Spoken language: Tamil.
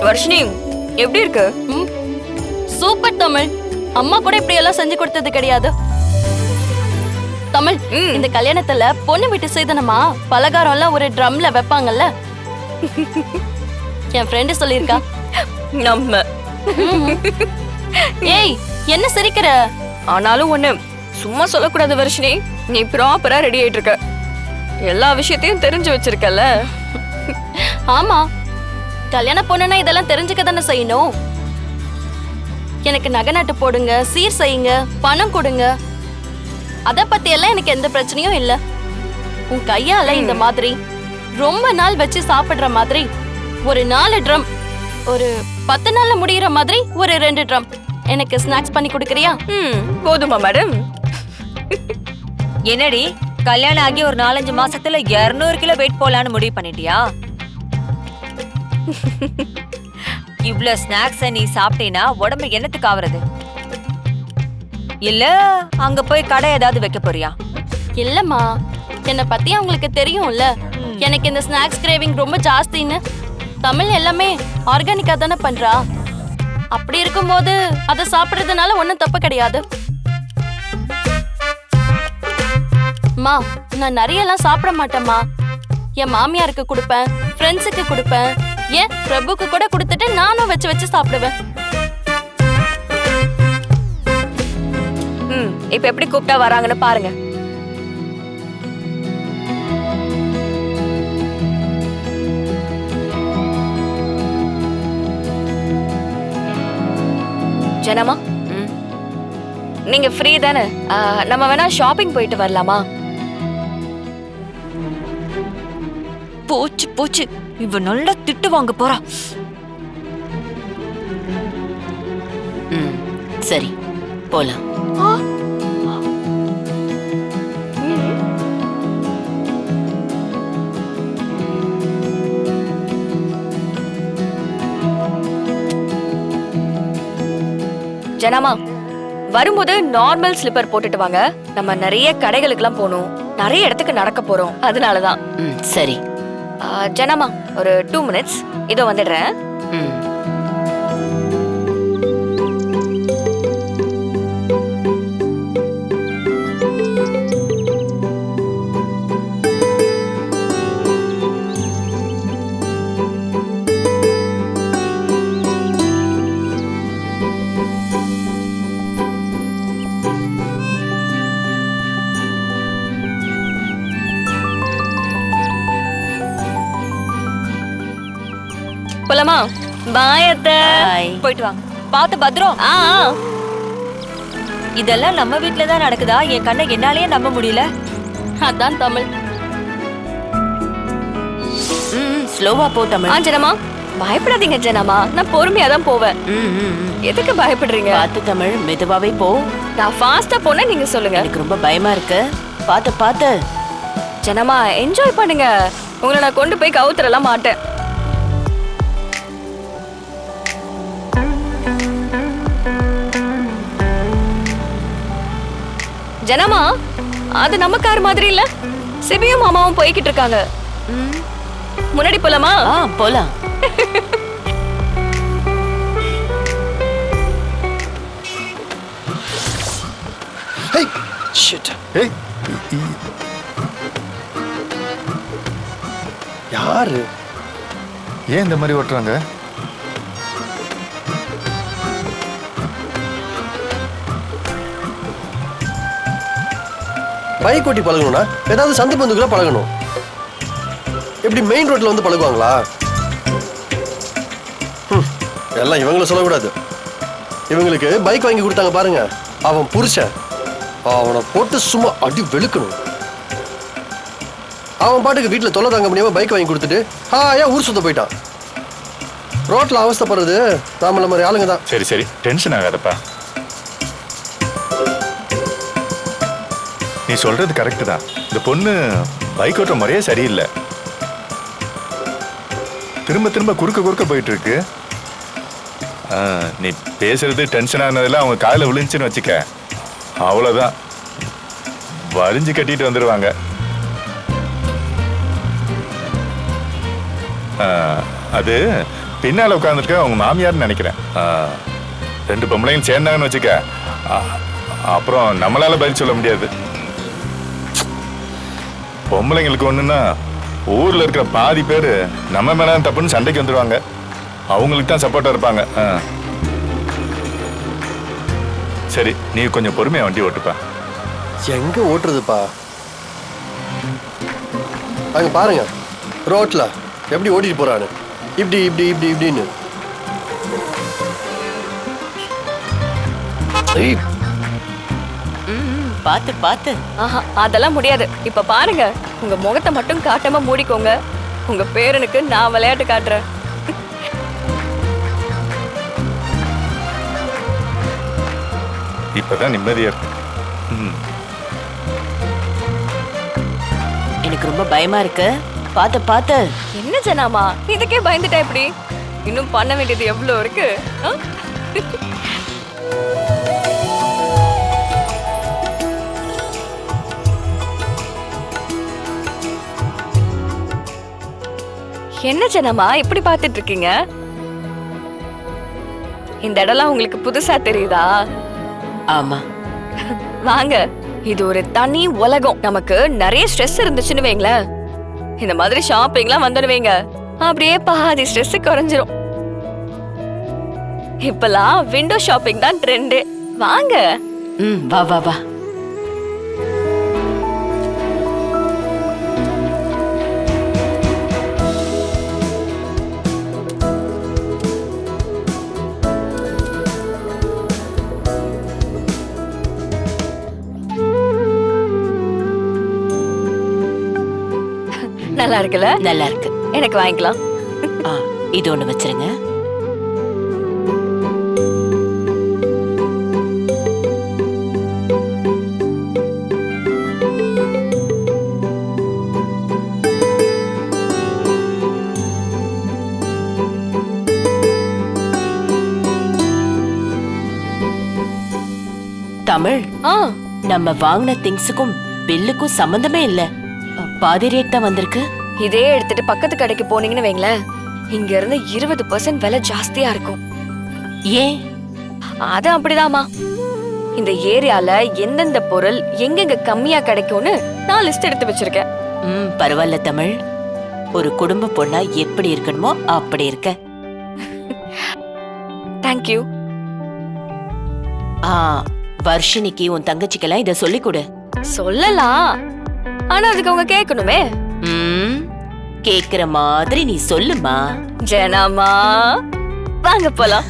வர்ஷினி எப்படி இருக்கு? சூப்பர் தமிழ். அம்மா கூட இப்படி எல்லாம் செஞ்சு கொடுத்தது கிடையாது. தமிழ், இந்த கல்யாணத்துல பொண்ணு வீட்டு சீதனமா பலகாரம் எல்லாம் ஒரு ட்ரம்ல வைப்பாங்கல்ல, என் ஃப்ரெண்டு சொல்லியிருக்கா. நம்ம ஏய், என்ன சிரிக்கிற? ஆனாலும் ஒண்ணு சும்மா சொல்லக்கூடாது வர்ஷினி, நீ ப்ராப்பரா ரெடி ஆயிட்டு இருக்க, எல்லா விஷயத்தையும் தெரிஞ்சு வச்சிருக்கல. ஆமா, கல்யாண பொண்ணுனா இதெல்லாம் தெரிஞ்சுக்க தானே செய்யணும். எனக்கு நகை நட்டு போடுங்க, சீர் செய்யுங்க, பணம் கொடுங்க, அத பத்தி எல்லாம் எனக்கு எந்த பிரச்சனையும் இல்ல. உன் கையால இந்த மாதிரி ரொம்ப நாள் வச்சு சாப்பிடுற மாதிரி ஒரு 4 ட்ரம், ஒரு 10 நாள்ல முடியற மாதிரி ஒரு 2 ட்ரம் எனக்கு ஸ்நாக்ஸ் பண்ணி கொடுக்கறியா? போதுமா மேடம்? என்னடி கல்யாணம் ஆகி ஒரு 4-5 மாசத்துல 200 கிலோ வெயிட் போலான்னு முடிவு பண்ணிட்டியா? இவ்ளோ ஸ்நாக்ஸ் நீ சாப்பிட்டீனா உடம்பு என்னத்துக்கு ஆவறது? இல்ல அங்க போய் கடை ஏதாவது வைக்க போறியா? இல்லம்மா, என்னை பத்தி அவங்களுக்கு தெரியும்ல, எனக்கு இந்த ஸ்நாக்ஸ் கிரேவிங் ரொம்ப ஜாஸ்தின்னு. தமிழ் எல்லாமே ஆர்கானிக்கா தானே பண்றா. அப்படி இருக்கும்போது அதை சாப்பிடுறதுனால ஒன்றும் தப்பு கிடையாது. மா, நான் நிறைய எல்லாம் சாப்பிட மாட்டேம்மா. என் மாமியாருக்கு கொடுப்பேன், ஃப்ரெண்ட்ஸுக்கு கொடுப்பேன், ஏன் பிரபுக்கு கூட கொடுத்துட்டு நானும் வச்சு வச்சு சாப்பிடுவேன். இப்ப எப்படி கூப்பிட்டா வராங்கன்னு பாருங்க. ஜனமா, நீங்க ஃப்ரீ தானே? நம்ம வேணா ஷாப்பிங் போயிட்டு வரலாமா? போச்சு போச்சு, இவ நல்லா திட்டு வாங்க போறா. சரி, போலாம். ஜனமா, வரும்போது நார்மல் ஸ்லிப்பர் போட்டுட்டு வாங்க. நம்ம நிறைய கடைகளுக்குலாம் போகணும், நிறைய இடத்துக்கு நடக்க போறோம், அதனாலதான். சரி. ஜனமா, ஒரு 2 மினிட்ஸ், இதோ வந்துடுறேன். போலாமா? பாய் அத்தை. போயிட்டு வாங்க, பார்த்து பத்திரம். இதெல்லாம் நம்ம வீட்டுல தான் நடக்குதா? என் கண்ணை என்னாலேயே நம்ப முடியல. அதான் தமிழ். ஸ்லோவா போ தமிழ். ஜனமா, பயப்படாதீங்க ஜனமா, நான் பொறுமையா தான் போவேன். எதுக்கு பயப்படுறீங்க? பார்த்து தமிழ், மெதுவாவே போ. நான் ஃபாஸ்டா போனா நீங்க சொல்லுங்க. எனக்கு ரொம்ப பயமா இருக்கு. பார்த்து பார்த்து. ஜனமா, என்ஜாய் பண்ணுங்க, உங்களை நான் கொண்டு போய் கவுத்துறலாம் மாட்டேன். ஜனமா, அது நம்ம கார் மாதிரி இல்ல, சிபியும் மாமாவும் போய்கிட்டு இருக்காங்க. முன்னாடி போலாமா? போலாம். யாரு ஏன் இந்த மாதிரி ஓட்டுறாங்க? பைக் ஓட்டி பழகணும்னா ஏதாவது சந்து பந்துக்குள்ள பழகணும். எப்படி மெயின் ரோட்ல வந்து பழகுவாங்களா? எல்லாம் இவங்கள சொல்லக்கூடாது. இவங்களுக்கு பைக் வாங்கி கொடுத்தாங்க பாருங்க, அவன் புருஷன், அவனை போட்டு சும்மா அடி வெளுக்கணும். அவன் பாட்டுக்கு வீட்டுல தொலை தாங்க முடியாம பைக் வாங்கி கொடுத்துட்டு ஏன் ஊர் சுத்த போயிட்டான். ரோட்ல அவஸ்தைப்படுறது நாம மாதிரி ஆளுங்க தான். சரி சரி, டென்ஷன் ஆகாதப்பா. நீ சொல்றது கரெக்ட் தான். இந்த பொண்ணு பைக் ஓட்டுற முறையே சரியில்லை. திரும்ப திரும்ப குறுக்க போயிட்டு இருக்கு. நீ பேசுறது டென்ஷன் ஆனதெல்லாம் அவங்க காலில் விழுந்துச்சுன்னு வச்சுக்க, அவ்வளோதான், வலிஞ்சு கட்டிட்டு வந்துடுவாங்க. அது பின்னால உட்காந்துருக்க உங்க மாமியார்னு நினைக்கிறேன். 2 பொம்பளைங்க சேர்ந்தாங்கன்னு வச்சுக்க, அப்புறம் நம்மளால பதில் சொல்ல முடியாது. பொம்பளைங்களுக்கு ஒண்ணுன்னா ஊர்ல இருக்கிற பாதி பேரு நம்ம மேல தப்புன்னு சண்டைக்கு வந்துடுவாங்க. அவங்களுக்கு தான் சப்போர்ட்டா இருப்பாங்க. சரி, நீ கொஞ்சம் பொறுமையா வண்டி ஓட்டுப்பா. எங்க ஓட்டுறதுப்பா? அங்க பாருங்க, ரோட்ல எப்படி ஓட்டிட்டு போறானு, இப்படி இப்படி இப்படி இப்படின்னு. ஏய், பாத்து பாத்து. ஆஹா, அதெல்லாம் முடியாது. இப்ப பாருங்க, உங்க முகத்தை மட்டும் காட்டாம மூடிக்கோங்க. உங்க பேரனுக்கு நான் விளையாட்டு காட்டுறேன். இப்பதான் நிம்மதியா இருக்கு. எனக்கு ரொம்ப பயமா இருக்கு. பாத்து பாத்து. என்ன ஜனாமா, இதுக்கே பயந்துட்டா எப்படி? இன்னும் பண்ண வேண்டியது எவ்வளவு இருக்கு. ஆ? என்ன ஜனமா இப்படி பார்த்துட்டு இருக்கீங்க? இந்த இடம்லாம் உங்களுக்கு புதுசா தெரியுதா? ஆமா. வாங்க, இது ஒரு தனி உலகம். நமக்கு நிறைய ஸ்ட்ரெஸ் இருந்துச்சுன்னு வைங்களேன், இந்த மாதிரி ஷாப்பிங்லாம் வந்துன்னு வைங்க, அப்படியே பாதி ஸ்ட்ரெஸ் குறைஞ்சிரும். இப்பெல்லாம் விண்டோ ஷாப்பிங் தான் ட்ரெண்டு. வாங்க. வா வா வா. நல்லா இருக்குல்ல? நல்லா இருக்கு. எனக்கு வாங்கிக்கலாம். இது ஒண்ணு வச்சிருங்க. தமிழ், நம்ம வாங்கின திங்ஸுக்கும் பில்லுக்கும் சம்பந்தமே இல்ல. பாதி ரேட் தான் வந்திருக்கு. இதே எடுத்துட்டு பக்கத்து கடைக்கு போனீங்கன்னு வைங்களேன், இங்க இருந்து 20% விலை ஜாஸ்தியா இருக்கும். ஏன்? அது அப்படிதாமா. இந்த ஏரியால எந்தெந்த பொருள் எங்கெங்க கம்மியா கிடைக்கும்னு நான் லிஸ்ட் எடுத்து வச்சிருக்கேன். பரவாயில்ல தமிழ், ஒரு குடும்ப பொண்ணா எப்படி இருக்கணுமோ அப்படி இருக்க. தேங்க்யூ. வர்ஷினிக்கு உன் தங்கச்சிக்கெல்லாம் இத சொல்லி கொடு. சொல்லலாம், ஆனா அதுக்கு அவங்க கேட்கணுமே. கேக்குற மாதிரி நீ சொல்லுமா. ஜனாமா, வாங்க போலாம்.